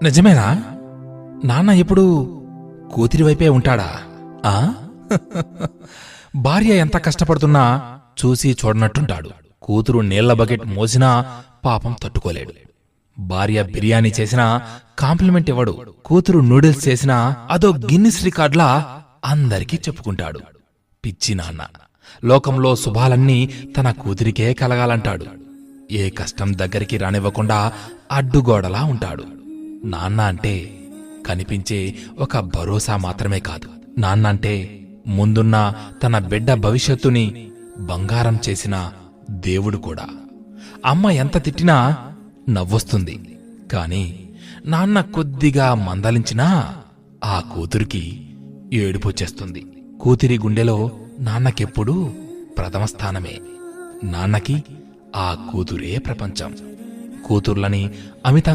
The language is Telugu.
నిజమేనా? నాన్న ఎప్పుడూ కూతురి వైపే ఉంటాడా? ఆ భార్య ఎంత కష్టపడుతున్నా చూసి చూడనట్టుంటాడు. కూతురు నీళ్ల బకెట్ మోసినా పాపం తట్టుకోలేడు. భార్య బిర్యానీ చేసినా కాంప్లిమెంట్ ఇవ్వడు. కూతురు నూడిల్స్ చేసినా అదో గిన్నిస్ రికార్డ్లా అందరికీ చెప్పుకుంటాడు. పిచ్చి నాన్న లోకంలో శుభాలన్నీ తన కూతురికే కలగాలంటాడు. ఏ కష్టం దగ్గరికి రానివ్వకుండా అడ్డుగోడలా ఉంటాడు. నాన్న అంటే కనిపించే ఒక భరోసా మాత్రమే కాదు, నాన్న అంటే ముందున్న తన బిడ్డ భవిష్యత్తుని బంగారం చేసిన దేవుడు కూడా. అమ్మ ఎంత తిట్టినా నవ్వొస్తుంది, కాని నాన్న కొద్దిగా మందలించినా ఆ కూతురికి ఏడుపొచ్చేస్తుంది. కూతురి గుండెలో నాన్నకెప్పుడూ ప్రథమ స్థానమే. నాన్నకి ఆ కూతురే ప్రపంచం. కూతుర్లని అమిత